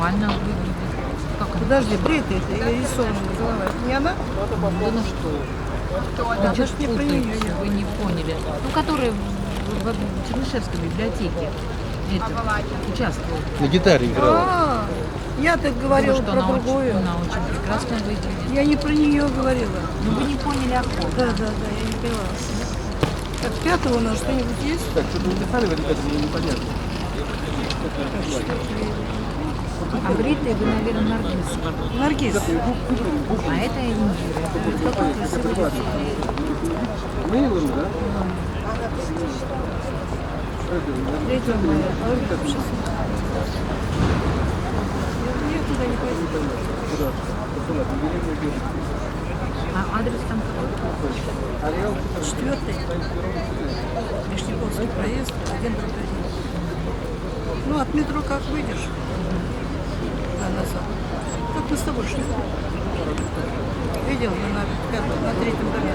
нормально выглядит. Как она? Подожди, бритая это или рисованная голова? Это не она? Да ну что? Я Вы ж не про путаете, неё. вы не поняли. Ну, который в Чернышевской библиотеке участвовал. На гитаре играла. Я так говорила Думаю, что про она другую. она очень прекрасно выглядит. Я не про нее говорила. Но вы не поняли о ком. Да, я не поняла. Так, пятого у нас что-нибудь есть? Так, что-то написали, ребята, мне непонятно. А бритые вы, наверное, Наргиз. Наргиз. А это Индира. Какой красивый лицо. Мейлом, да? Третьего мая. Я туда не пойду. Куда? Посылать, на деревню бежит. А адрес там какой? Орел. 4-й. Вишняковский проезд, 1 дробь 1. Ну, от метро как выйдешь? Да, назад. Как мы с тобой шли? Видел, мы на 3-м доме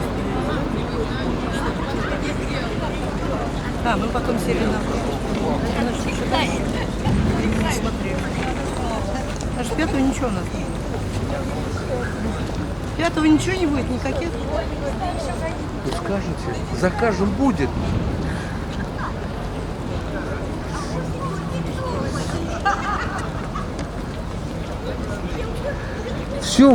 мы потом сели на не смотрели. Аж 5-го ничего у нас не будет. 5-го ничего не будет, никаких? Вы скажете, закажем будет. Все